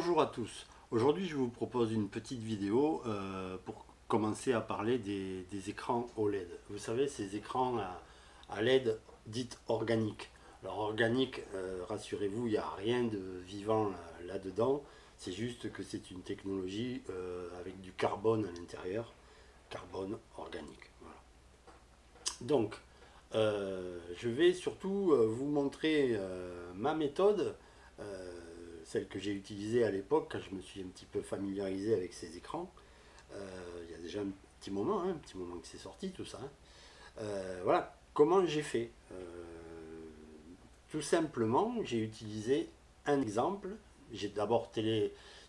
Bonjour à tous. Aujourd'hui, je vous propose une petite vidéo pour commencer à parler des écrans OLED. Vous savez, ces écrans à LED dites organiques. Alors organique, rassurez-vous, il n'y a rien de vivant là-dedans. C'est juste que c'est une technologie avec du carbone à l'intérieur. Carbone organique. Voilà. Donc, je vais surtout vous montrer ma méthode, celle que j'ai utilisée à l'époque quand je me suis un petit peu familiarisé avec ces écrans. Il y a déjà un petit moment, hein, un petit moment que c'est sorti tout ça. Hein. Voilà, comment j'ai fait. Tout simplement, j'ai utilisé un exemple. J'ai d'abord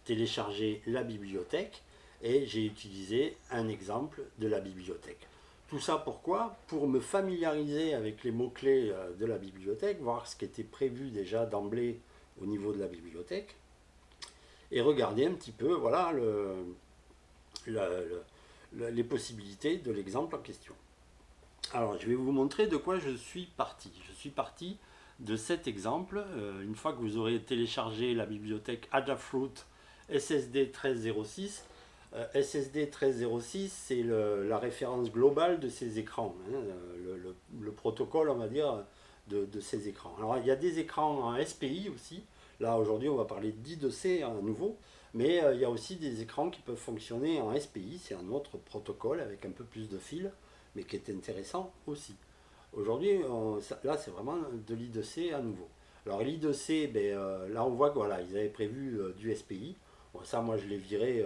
téléchargé la bibliothèque et j'ai utilisé un exemple de la bibliothèque. Tout ça pourquoi? Pour me familiariser avec les mots-clés de la bibliothèque, voir ce qui était prévu déjà d'emblée au niveau de la bibliothèque et regarder un petit peu voilà, les possibilités de l'exemple en question. Alors, je vais vous montrer de quoi je suis parti. Je suis parti de cet exemple. Une fois que vous aurez téléchargé la bibliothèque Adafruit SSD 1306, SSD 1306, c'est la référence globale de ces écrans, hein, le protocole, on va dire, de ces écrans. Alors, il y a des écrans en SPI aussi. Là, aujourd'hui, on va parler d'I2C à nouveau. Mais il y a aussi des écrans qui peuvent fonctionner en SPI. C'est un autre protocole avec un peu plus de fils, mais qui est intéressant aussi. Aujourd'hui, là, c'est vraiment de l'I2C à nouveau. Alors, l'I2C, là, on voit que voilà, ils avaient prévu du SPI. Bon, ça, moi, je l'ai viré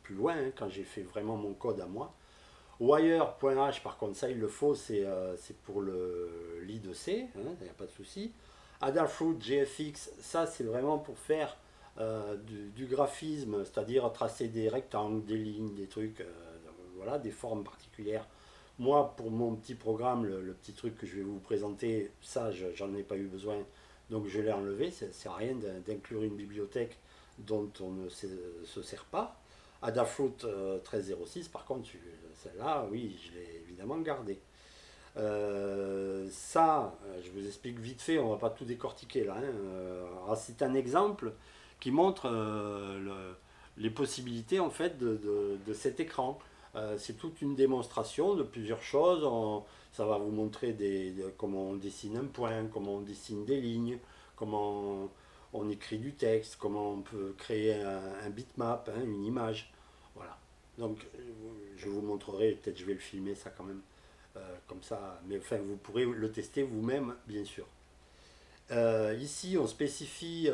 plus loin hein, quand j'ai fait vraiment mon code à moi. Wire.h, par contre, ça, il le faut, c'est pour l'I2C, hein, il n'y a pas de souci. Adafruit GFX, ça, c'est vraiment pour faire du graphisme, c'est-à-dire tracer des rectangles, des lignes, des trucs, voilà, des formes particulières. Moi, pour mon petit programme, le petit truc que je vais vous présenter, ça, j'en ai pas eu besoin, donc je l'ai enlevé. Ça ne sert à rien d'inclure une bibliothèque dont on ne se sert pas. Adafruit 1306, par contre, celle-là, oui, je l'ai évidemment gardée. Je vous explique vite fait, on ne va pas tout décortiquer là. Hein. C'est un exemple qui montre les possibilités en fait de cet écran. C'est toute une démonstration de plusieurs choses. Ça va vous montrer comment on dessine un point, comment on dessine des lignes, comment on écrit du texte, comment on peut créer un bitmap, hein, une image. Voilà. Donc je vous montrerai, peut-être je vais le filmer ça quand même. Comme ça, mais enfin vous pourrez le tester vous-même bien sûr. Ici on spécifie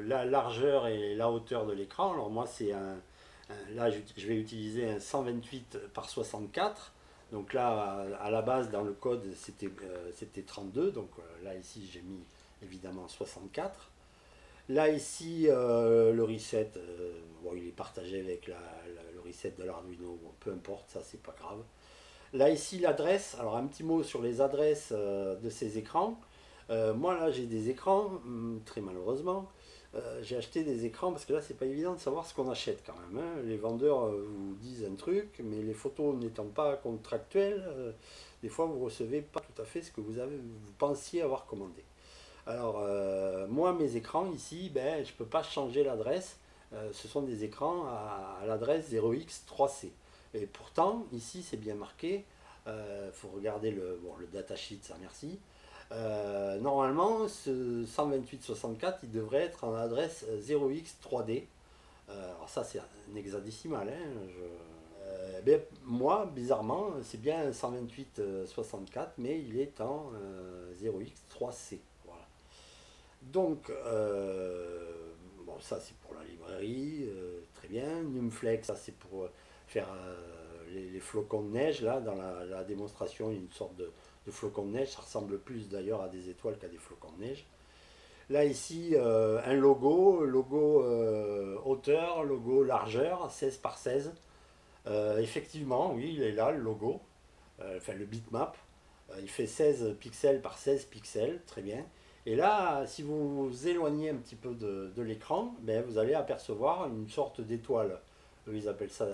la largeur et la hauteur de l'écran. Alors moi c'est là je vais utiliser un 128 par 64. Donc là à la base dans le code c'était 32. Donc là ici j'ai mis évidemment 64. Là ici le reset, bon, il est partagé avec le reset de l'Arduino, bon, peu importe, ça c'est pas grave. Là ici l'adresse, alors un petit mot sur les adresses de ces écrans. Moi là j'ai des écrans, très malheureusement, j'ai acheté des écrans parce que là c'est pas évident de savoir ce qu'on achète quand même. Hein. Les vendeurs vous disent un truc, mais les photos n'étant pas contractuelles, des fois vous recevez pas tout à fait ce que vous pensiez avoir commandé. Alors moi mes écrans ici, je ne peux pas changer l'adresse. Ce sont des écrans à l'adresse 0x3c. Et pourtant, ici, c'est bien marqué. Il faut regarder le datasheet, ça merci. Normalement, ce 12864, il devrait être en adresse 0x3d. Alors ça, c'est un hexadécimal. Hein, moi, bizarrement, c'est bien 12864, mais il est en 0x3c. Voilà. Donc, bon, ça c'est pour la librairie, très bien. Numflex, ça c'est pour faire les flocons de neige. Là, dans la démonstration, il y a une sorte de flocons de neige. Ça ressemble plus d'ailleurs à des étoiles qu'à des flocons de neige. Là, ici, un logo hauteur, logo largeur, 16 par 16. Effectivement, oui, il est là, le logo, enfin le bitmap. Il fait 16 pixels par 16 pixels, très bien. Et là, si vous vous éloignez un petit peu de l'écran, vous allez apercevoir une sorte d'étoile. Eux, ils appellent ça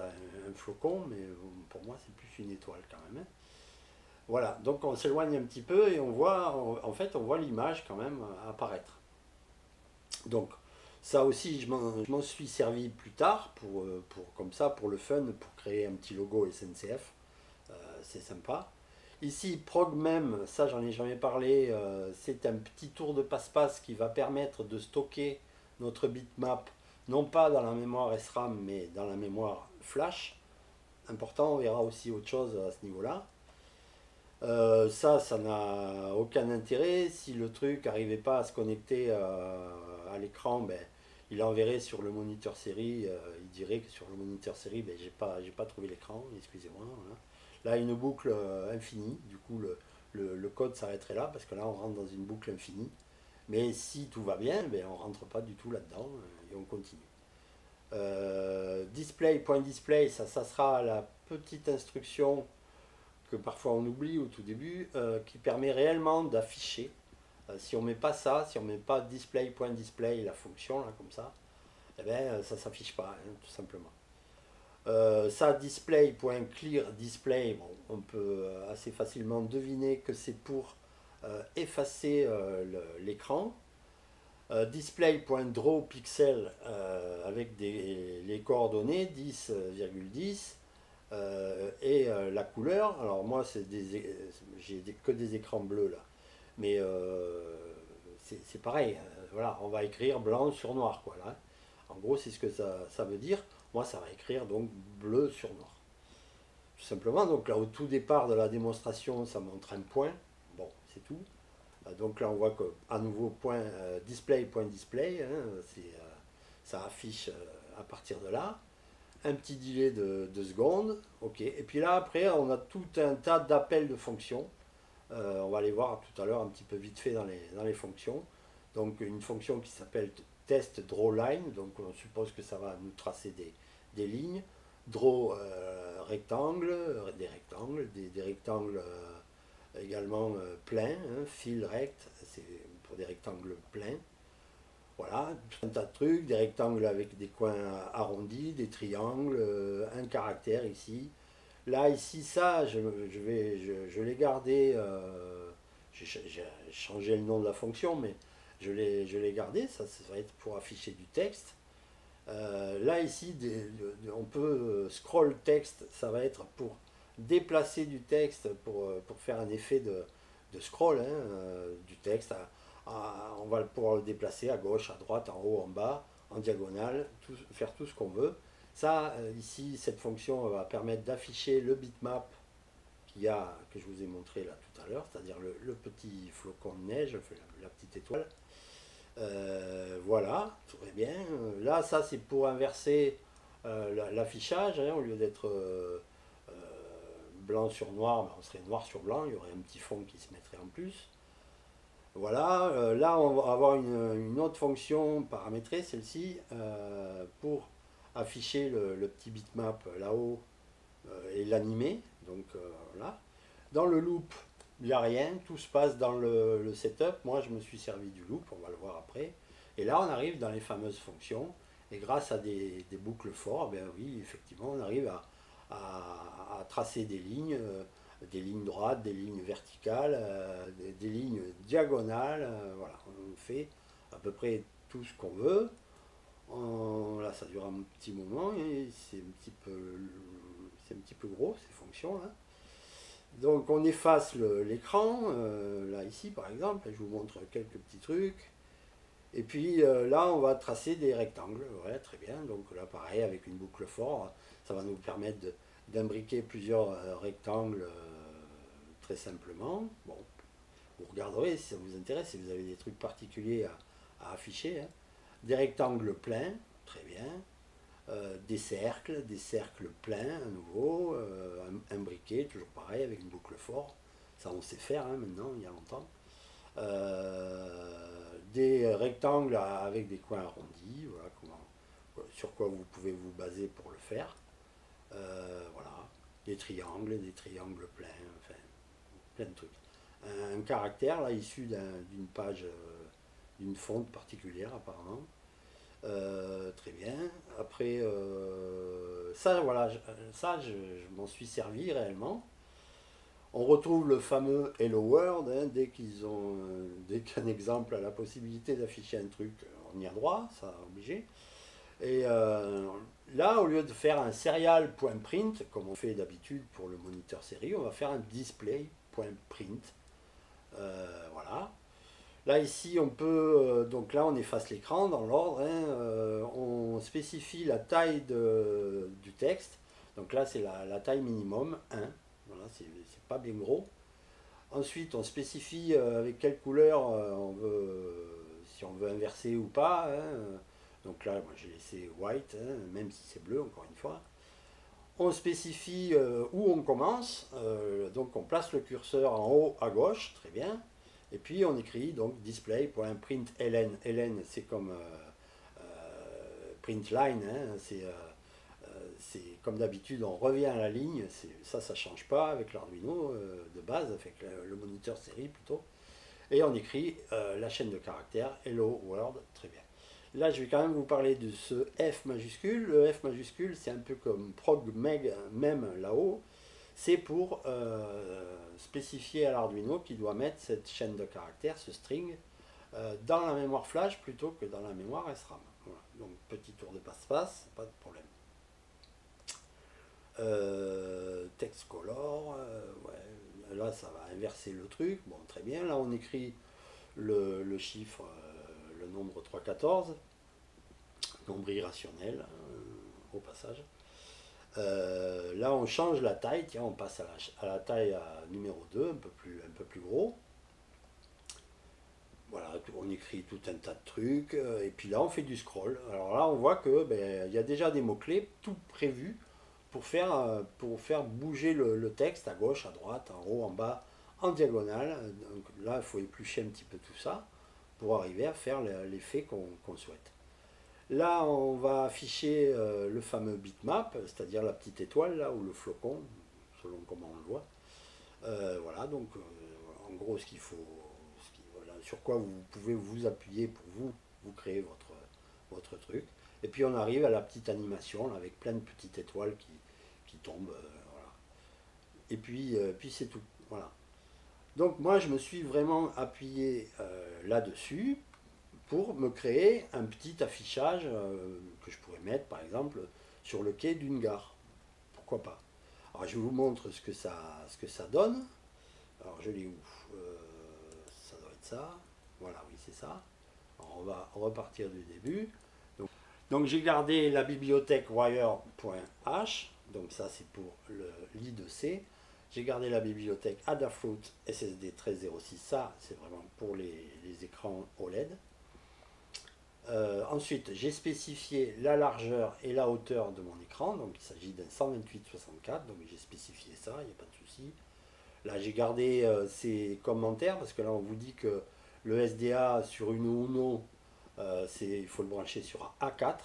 un flocon, mais pour moi, c'est plus une étoile quand même. Hein. Voilà, donc on s'éloigne un petit peu et on voit, en fait, on voit l'image quand même apparaître. Donc, Ça aussi, je m'en suis servi plus tard comme ça, pour le fun, pour créer un petit logo SNCF. C'est sympa. Ici, ProgMem, ça j'en ai jamais parlé, c'est un petit tour de passe-passe qui va permettre de stocker notre bitmap, non pas dans la mémoire SRAM, mais dans la mémoire flash. Important, on verra aussi autre chose à ce niveau-là. Ça n'a aucun intérêt. Si le truc n'arrivait pas à se connecter à l'écran, ben, il enverrait sur le moniteur série. Il dirait que sur le moniteur série, ben, j'ai pas trouvé l'écran, excusez-moi. Voilà. Là, une boucle infinie. Du coup, le code s'arrêterait là, parce que là, on rentre dans une boucle infinie. Mais si tout va bien, ben, on ne rentre pas du tout là-dedans et on continue. Display.display, ça sera la petite instruction que parfois on oublie au tout début, qui permet réellement d'afficher. Si on met pas ça, si on met pas display.display, la fonction là comme ça, eh ben, ça s'affiche pas, hein, tout simplement. Ça, display.clear display, bon, on peut assez facilement deviner que c'est pour effacer l'écran. Display.drawPixel avec les coordonnées 10,10 et la couleur. Alors moi, j'ai que des écrans bleus là, mais c'est pareil. Voilà, on va écrire blanc sur noir, quoi là. En gros, c'est ce que ça veut dire. Moi, ça va écrire donc bleu sur noir. Tout simplement, donc là, au tout départ de la démonstration, ça montre un point. Bon, c'est tout. Donc là, on voit que à nouveau display.display, hein, ça affiche à partir de là. Un petit délai de 2 secondes. Ok. Et puis là, après, on a tout un tas d'appels de fonctions. On va les voir tout à l'heure un petit peu vite fait dans les fonctions. Donc une fonction qui s'appelle test draw line. Donc on suppose que ça va nous tracer des lignes. Draw rectangle, des rectangles également pleins, hein, fill rect, c'est pour des rectangles pleins. Voilà, un tas de trucs, des rectangles avec des coins arrondis, des triangles, un caractère ici. Là, ici, ça, je l'ai gardé, j'ai changé le nom de la fonction, mais je l'ai gardé, ça va être pour afficher du texte. Là, ici, on peut scroll texte, ça va être pour déplacer du texte, pour faire un effet de scroll du texte. On va pouvoir le déplacer à gauche, à droite, en haut, en bas, en diagonale, faire tout ce qu'on veut. Ça, ici, cette fonction va permettre d'afficher le bitmap que je vous ai montré là tout à l'heure, c'est-à-dire le petit flocon de neige, la petite étoile. Voilà, très bien. Là, ça, c'est pour inverser l'affichage, hein, au lieu d'être blanc sur noir, ben, on serait noir sur blanc, il y aurait un petit fond qui se mettrait en plus. Voilà, là on va avoir une autre fonction paramétrée, celle-ci, pour afficher le petit bitmap là-haut et l'animer. Donc là, dans le loop, il n'y a rien, tout se passe dans le setup. Moi je me suis servi du loop, on va le voir après. Et là on arrive dans les fameuses fonctions, et grâce à des boucles for, ben oui, effectivement, on arrive à tracer des lignes droites, des lignes verticales, des lignes diagonales. Voilà, on fait à peu près tout ce qu'on veut. Là, ça dure un petit moment et c'est un petit peu gros ces fonctions là. Donc on efface l'écran, là ici par exemple, je vous montre quelques petits trucs. Et puis là on va tracer des rectangles, ouais, très bien. Donc là pareil avec une boucle for, ça va nous permettre d'imbriquer plusieurs rectangles très simplement. Bon, vous regarderez si ça vous intéresse, si vous avez des trucs particuliers à afficher. Hein. Des rectangles pleins, très bien. Des cercles pleins à nouveau, imbriqués, toujours pareil avec une boucle for. Ça on sait faire hein, maintenant, il y a longtemps. Des rectangles avec des coins arrondis, voilà sur quoi vous pouvez vous baser pour le faire. Voilà, des triangles pleins, enfin, plein de trucs. Un caractère là issu d'une page, d'une fonte particulière apparemment. Très bien. Après, ça, voilà, je m'en suis servi réellement. On retrouve le fameux Hello World, hein, dès qu'un exemple a la possibilité d'afficher un truc, on y a droit, ça obligé. Et là, au lieu de faire un serial.print, comme on fait d'habitude pour le moniteur série, on va faire un display.print. Voilà. Là, ici, on peut. Donc là, on efface l'écran dans l'ordre. Hein, on spécifie la taille du texte. Donc là, c'est la taille minimum, 1. Voilà, c'est pas bien gros. Ensuite, on spécifie avec quelle couleur si on veut inverser ou pas. Hein. Donc là, moi j'ai laissé white, hein, même si c'est bleu, encore une fois. On spécifie où on commence. Donc on place le curseur en haut à gauche, très bien. Et puis on écrit donc display.println. ln, c'est comme print line, hein, c'est comme d'habitude, on revient à la ligne, ça ne change pas avec l'Arduino de base, avec le moniteur série plutôt. Et on écrit la chaîne de caractères, Hello World, très bien. Là, je vais quand même vous parler de ce F majuscule. Le F majuscule, c'est un peu comme prog mem là-haut. C'est pour spécifier à l'Arduino qu'il doit mettre cette chaîne de caractères, ce string, dans la mémoire flash plutôt que dans la mémoire SRAM. Voilà. Donc, petit tour de passe-passe, pas de problème. Text color, ouais, là ça va inverser le truc, bon très bien, là on écrit le chiffre, le nombre 314, nombre irrationnel au passage. Là on change la taille, tiens on passe à la taille numéro 2, un peu plus gros. Voilà, on écrit tout un tas de trucs, et puis là on fait du scroll. Alors là on voit que il y a déjà des mots-clés tout prévus pour faire bouger le texte à gauche, à droite, en haut, en bas, en diagonale. Donc là, il faut éplucher un petit peu tout ça pour arriver à faire l'effet qu'on souhaite. Là, on va afficher le fameux bitmap, c'est-à-dire la petite étoile là, ou le flocon, selon comment on le voit. Voilà, donc en gros, voilà, sur quoi vous pouvez vous appuyer pour vous créer votre truc. Et puis on arrive à la petite animation là, avec plein de petites étoiles qui tombent. Voilà. Et puis c'est tout. Voilà. Donc moi je me suis vraiment appuyé là-dessus pour me créer un petit affichage que je pourrais mettre par exemple sur le quai d'une gare. Pourquoi pas. Alors je vous montre ce que ça donne. Alors je l'ai où ça doit être ça. Voilà, oui c'est ça. Alors, on va repartir du début. Donc j'ai gardé la bibliothèque wire.h, donc ça c'est pour l'I2C. J'ai gardé la bibliothèque Adafruit SSD 1306, ça c'est vraiment pour les écrans OLED. Ensuite j'ai spécifié la largeur et la hauteur de mon écran, donc il s'agit d'un 128/64, donc j'ai spécifié ça, il n'y a pas de souci. Là j'ai gardé ces commentaires parce que là on vous dit que le SDA sur une Uno, il faut le brancher sur A4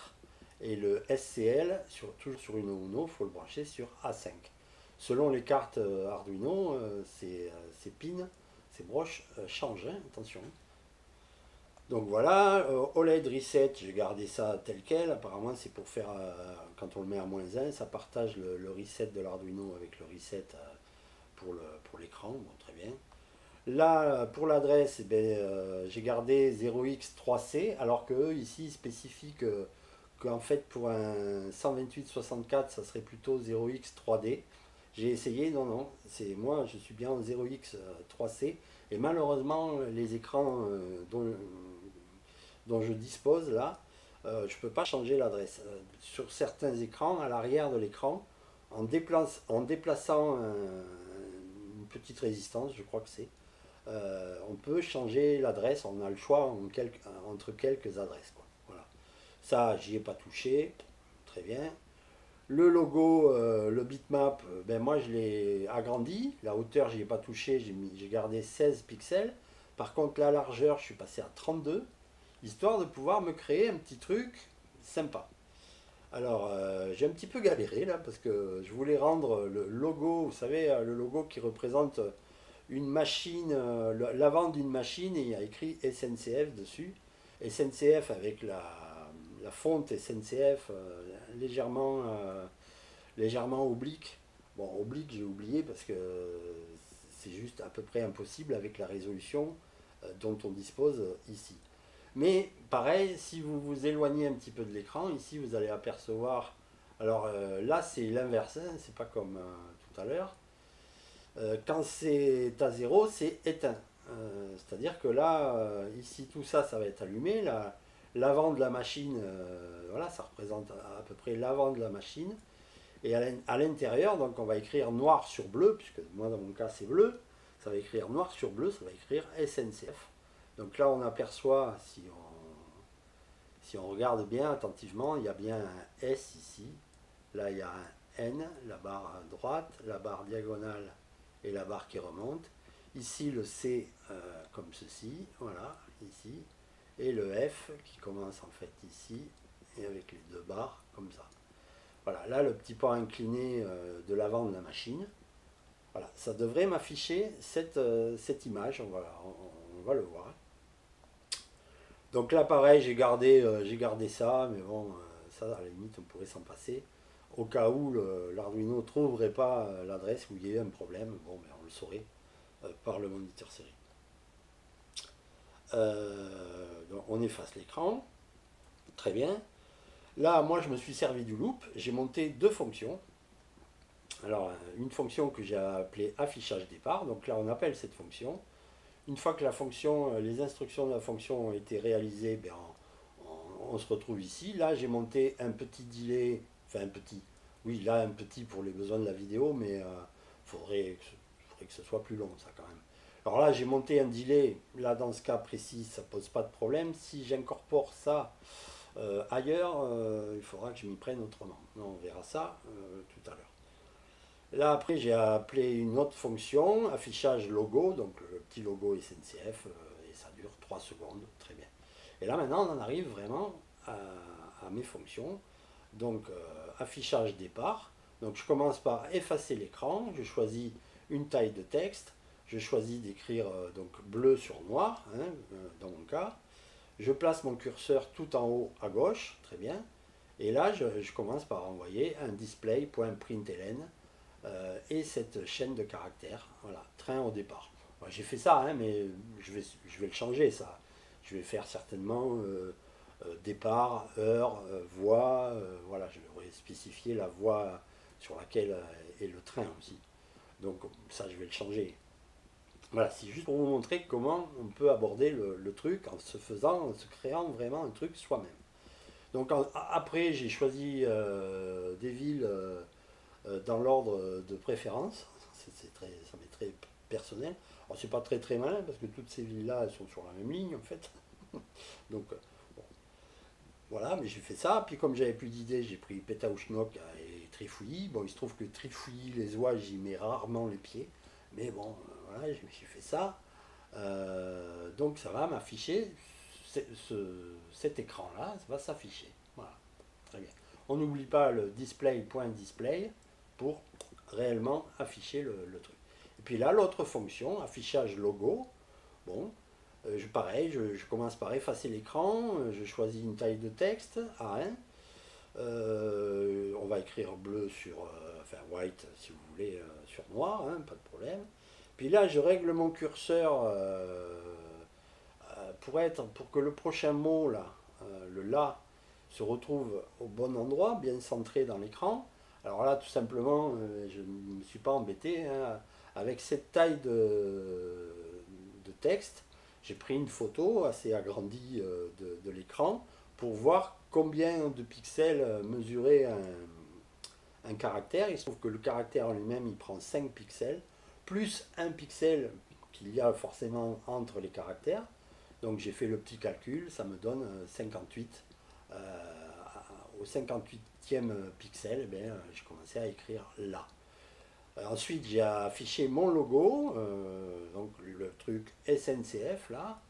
et le SCL, toujours sur une Uno, il faut le brancher sur A5. Selon les cartes Arduino, ces pins, ces broches changent, hein, attention. Donc voilà, OLED Reset, j'ai gardé ça tel quel, apparemment c'est pour faire, quand on le met à -1, ça partage le reset de l'Arduino avec le reset pour l'écran, bon très bien. Là, pour l'adresse, j'ai gardé 0x3c, alors qu'eux, ici, ils spécifient qu'en fait, pour un 128/64, ça serait plutôt 0x3d. J'ai essayé, non, moi, je suis bien en 0x3c, et malheureusement, les écrans dont je dispose, là, je ne peux pas changer l'adresse. Sur certains écrans, à l'arrière de l'écran, en déplaçant une petite résistance, je crois que c'est, on peut changer l'adresse, on a le choix entre quelques adresses. Quoi. Voilà. Ça, j'y ai pas touché, très bien. Le logo, le bitmap, moi je l'ai agrandi, la hauteur j'y ai pas touché, j'ai gardé 16 pixels. Par contre la largeur, je suis passé à 32, histoire de pouvoir me créer un petit truc sympa. Alors j'ai un petit peu galéré là, parce que je voulais rendre le logo, vous savez, le logo qui représente une machine, l'avant d'une machine, et il y a écrit SNCF dessus. SNCF avec la fonte SNCF légèrement oblique. Bon, oblique, j'ai oublié parce que c'est juste à peu près impossible avec la résolution dont on dispose ici. Mais pareil, si vous vous éloignez un petit peu de l'écran, ici vous allez apercevoir, alors là c'est l'inverse, hein, c'est pas comme tout à l'heure. Quand c'est à zéro, c'est éteint. C'est-à-dire que là, ici tout ça, ça va être allumé. L'avant de la machine, voilà, ça représente à peu près l'avant de la machine. Et à l'intérieur, donc on va écrire noir sur bleu, puisque moi dans mon cas c'est bleu, ça va écrire noir sur bleu, ça va écrire SNCF. Donc là on aperçoit, si on regarde bien attentivement, il y a bien un S ici, là il y a un N, la barre à droite, la barre diagonale et la barre qui remonte. Ici le C comme ceci, voilà, ici, et le F qui commence en fait ici, et avec les deux barres comme ça. Voilà, là le petit port incliné de l'avant de la machine. Voilà, ça devrait m'afficher cette image, on va le voir. Donc là pareil, j'ai gardé ça, mais bon, ça à la limite on pourrait s'en passer. Au cas où l'Arduino ne trouverait pas l'adresse où il y a eu un problème, bon, ben, on le saurait par le moniteur série. Donc on efface l'écran, très bien. Là, moi, je me suis servi du loop. J'ai monté deux fonctions. Alors, une fonction que j'ai appelée affichage départ. Donc là, on appelle cette fonction. Une fois que les instructions de la fonction ont été réalisées, ben, on se retrouve ici. Là, j'ai monté un petit delay. Enfin, un petit. Oui, là, un petit pour les besoins de la vidéo, mais faudrait que ce soit plus long, ça, quand même. Alors là, j'ai monté un delay. Là, dans ce cas précis, ça ne pose pas de problème. Si j'incorpore ça ailleurs, il faudra que je m'y prenne autrement. On verra ça tout à l'heure. Là, après, j'ai appelé une autre fonction, affichage logo, donc le petit logo SNCF, et ça dure 3 secondes, très bien. Et là, maintenant, on en arrive vraiment à mes fonctions. Donc, affichage départ. Donc, je commence par effacer l'écran, je choisis une taille de texte, je choisis d'écrire donc bleu sur noir, hein, dans mon cas. Je place mon curseur tout en haut à gauche, très bien. Et là, je commence par envoyer un display.println et cette chaîne de caractères. Voilà, train au départ. Bon, j'ai fait ça, hein, mais je vais le changer, ça. Je vais faire certainement départ, heure, voie. Voilà, je vais spécifier la voie sur laquelle est le train aussi. Donc ça, je vais le changer. Voilà, c'est juste pour vous montrer comment on peut aborder le truc en se créant vraiment un truc soi-même. Donc après, j'ai choisi des villes dans l'ordre de préférence. Ça m'est très personnel. Alors c'est pas très malin parce que toutes ces villes-là, elles sont sur la même ligne en fait. Donc bon, voilà, mais j'ai fait ça. Puis comme j'avais plus d'idées, j'ai pris Pétaouchnok et Trifouilly. Bon, il se trouve que Trifouilly, les oies, j'y mets rarement les pieds. Mais bon, voilà, j'ai fait ça. Donc ça va m'afficher cet écran-là, ça va s'afficher. Voilà, très bien. On n'oublie pas le display.display pour réellement afficher le truc. Et puis là, l'autre fonction, affichage logo. Bon, pareil, je commence par effacer l'écran, je choisis une taille de texte, A1. On va écrire bleu sur, enfin white si vous voulez, sur noir, hein, pas de problème. Puis là, je règle mon curseur pour que le prochain mot, là, le là, se retrouve au bon endroit, bien centré dans l'écran. Alors là, tout simplement, je ne me suis pas embêté. Hein. Avec cette taille de texte, j'ai pris une photo assez agrandie de l'écran pour voir combien de pixels mesurait un caractère. Il se trouve que le caractère en lui-même, il prend 5 pixels, plus 1 pixel qu'il y a forcément entre les caractères. Donc j'ai fait le petit calcul, ça me donne 58. Au 58e pixel, eh bien, j'ai commencé à écrire là. Ensuite, j'ai affiché mon logo, donc le truc SNCF là.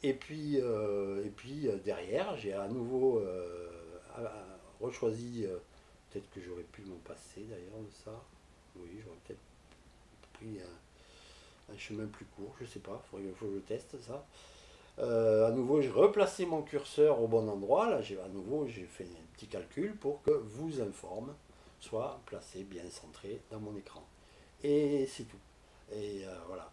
Et puis derrière, j'ai à nouveau rechoisi, peut-être que j'aurais pu m'en passer d'ailleurs de ça. Oui, j'aurais peut-être pris un chemin plus court, je sais pas, il faut que je teste ça. À nouveau, j'ai replacé mon curseur au bon endroit. Là, j'ai fait un petit calcul pour que vous informe soit placé bien centré dans mon écran. Et c'est tout. Et voilà.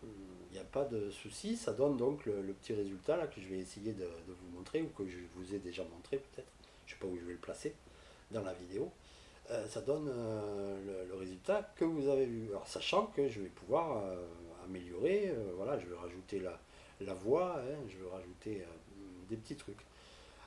Il n'y a pas de souci, ça donne donc le petit résultat là que je vais essayer de vous montrer ou que je vous ai déjà montré peut-être. Je ne sais pas où je vais le placer dans la vidéo. Ça donne le résultat que vous avez vu. Alors sachant que je vais pouvoir améliorer, voilà, je vais rajouter la voix, hein, je vais rajouter des petits trucs.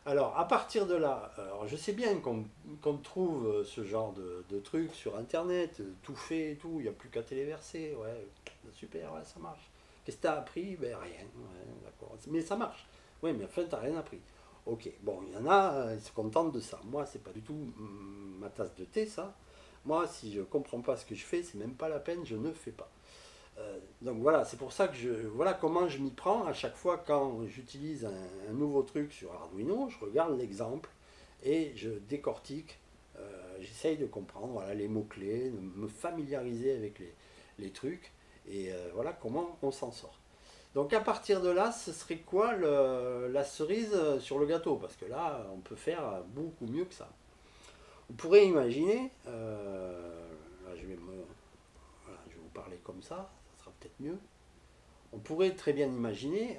Alors à partir de là, alors, je sais bien qu'on trouve ce genre de trucs sur internet, tout fait et tout, il n'y a plus qu'à téléverser, ouais, super, ouais, ça marche. Qu'est-ce que t'as appris? Ben rien, ouais, d'accord. Mais ça marche. Oui, mais enfin, t'as rien appris. Ok, bon, il y en a, ils se contentent de ça. Moi, c'est pas du tout ma tasse de thé, ça. Moi, si je comprends pas ce que je fais, c'est même pas la peine, je ne fais pas. Donc voilà, c'est pour ça que voilà comment je m'y prends à chaque fois quand j'utilise un nouveau truc sur Arduino, je regarde l'exemple et je décortique, j'essaye de comprendre voilà, les mots-clés, de me familiariser avec les trucs et voilà comment on s'en sort. Donc à partir de là, ce serait quoi la cerise sur le gâteau? Parce que là, on peut faire beaucoup mieux que ça. On pourrait imaginer, là, voilà, je vais vous parler comme ça sera peut-être mieux. On pourrait très bien imaginer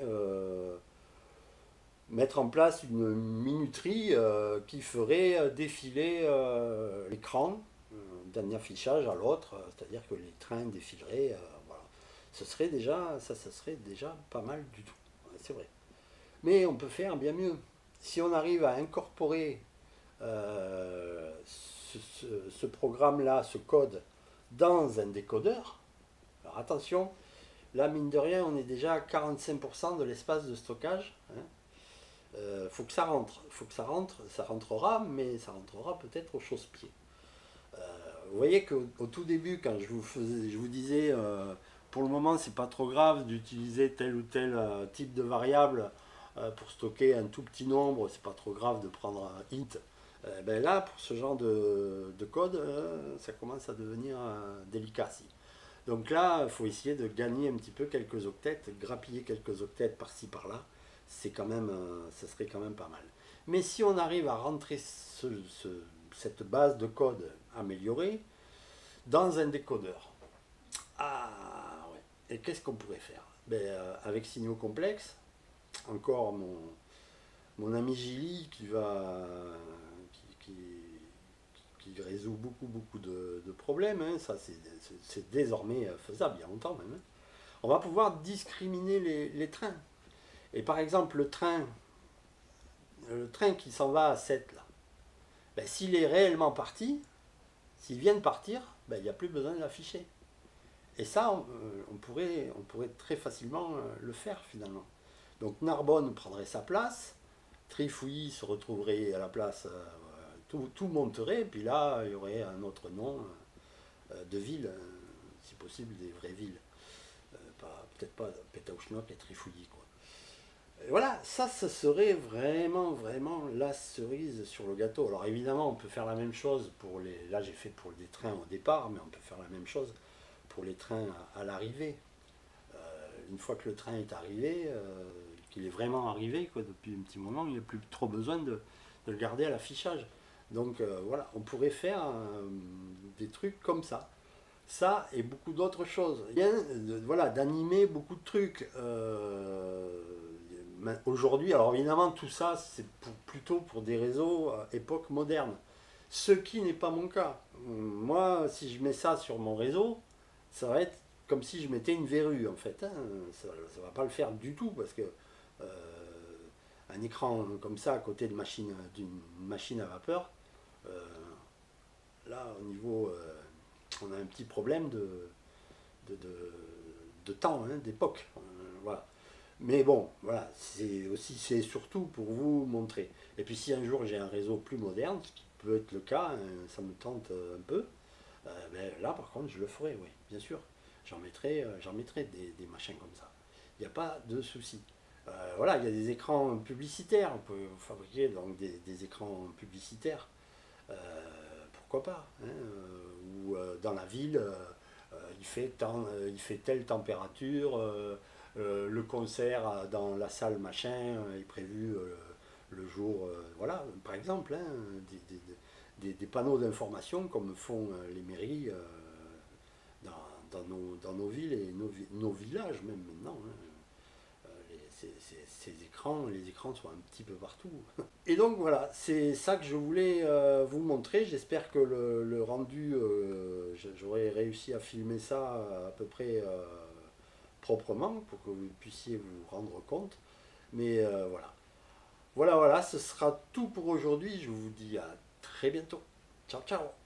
mettre en place une minuterie qui ferait défiler l'écran d'un affichage à l'autre, c'est-à-dire que les trains défileraient. Voilà. Ça serait déjà pas mal du tout. Ouais, c'est vrai. Mais on peut faire bien mieux. Si on arrive à incorporer ce programme-là, ce code, dans un décodeur, alors attention, là, mine de rien, on est déjà à 45% de l'espace de stockage. Hein. Faut que ça rentre. Faut que ça rentre. Ça rentrera, mais ça rentrera peut-être au chausse-pied. Vous voyez qu'au tout début, quand je vous disais, pour le moment, c'est pas trop grave d'utiliser tel ou tel type de variable pour stocker un tout petit nombre. C'est pas trop grave de prendre un int. Ben là, pour ce genre de code, ça commence à devenir délicat. Si. Donc là, il faut essayer de gagner un petit peu quelques octets, grappiller quelques octets par-ci par-là. C'est quand même, ça serait quand même pas mal. Mais si on arrive à rentrer cette base de code améliorée dans un décodeur, ah ouais. Et qu'est-ce qu'on pourrait faire? Ben, avec signaux complexes, encore mon ami Gilly qui résout beaucoup de problèmes. Hein. Ça, c'est désormais faisable, il y a longtemps même. Hein. On va pouvoir discriminer les trains. Et par exemple, le train qui s'en va à 7, là, ben, s'il est réellement parti, s'il vient de partir, ben, il n'y a plus besoin de l'afficher. Et ça, on pourrait très facilement le faire finalement. Donc Narbonne prendrait sa place, Trifouilly se retrouverait à la place, tout monterait, et puis là, il y aurait un autre nom de ville, si possible des vraies villes. Peut-être pas Pétaouchnok et Trifouilly, quoi. Et voilà, ça, ce serait vraiment la cerise sur le gâteau. Alors évidemment, on peut faire la même chose pour les. Là, j'ai fait pour des trains au départ, mais on peut faire la même chose pour les trains à l'arrivée. Une fois que le train est arrivé, qu'il est vraiment arrivé, quoi, depuis un petit moment, il n'y a plus trop besoin de le garder à l'affichage. Donc voilà, on pourrait faire des trucs comme ça. Ça et beaucoup d'autres choses. Bien, voilà, d'animer beaucoup de trucs. Aujourd'hui, alors évidemment, tout ça, c'est plutôt pour des réseaux époque moderne. Ce qui n'est pas mon cas. Moi, si je mets ça sur mon réseau, ça va être comme si je mettais une verrue, en fait. Hein. Ça ne va pas le faire du tout, parce que un écran comme ça, à côté d'une machine à vapeur, euh, là, au niveau... on a un petit problème de, de, de temps, hein, d'époque. Voilà. Mais bon, voilà, c'est surtout pour vous montrer. Et puis si un jour j'ai un réseau plus moderne, ce qui peut être le cas, hein, ça me tente un peu, ben là par contre je le ferai, oui, bien sûr. J'en mettrai des machins comme ça. Il n'y a pas de souci. Voilà, il y a des écrans publicitaires, on peut fabriquer donc des écrans publicitaires. Euh, Pourquoi pas hein, ou dans la ville, il fait telle température, le concert dans la salle machin est prévu le jour, voilà, par exemple, hein, des panneaux d'information comme font les mairies dans, dans nos villes et nos villages même maintenant, hein. Ces écrans, les écrans sont un petit peu partout. Et donc voilà, c'est ça que je voulais vous montrer. J'espère que le rendu, j'aurai réussi à filmer ça à peu près proprement pour que vous puissiez vous rendre compte. Mais voilà. Voilà, ce sera tout pour aujourd'hui. Je vous dis à très bientôt. Ciao, ciao.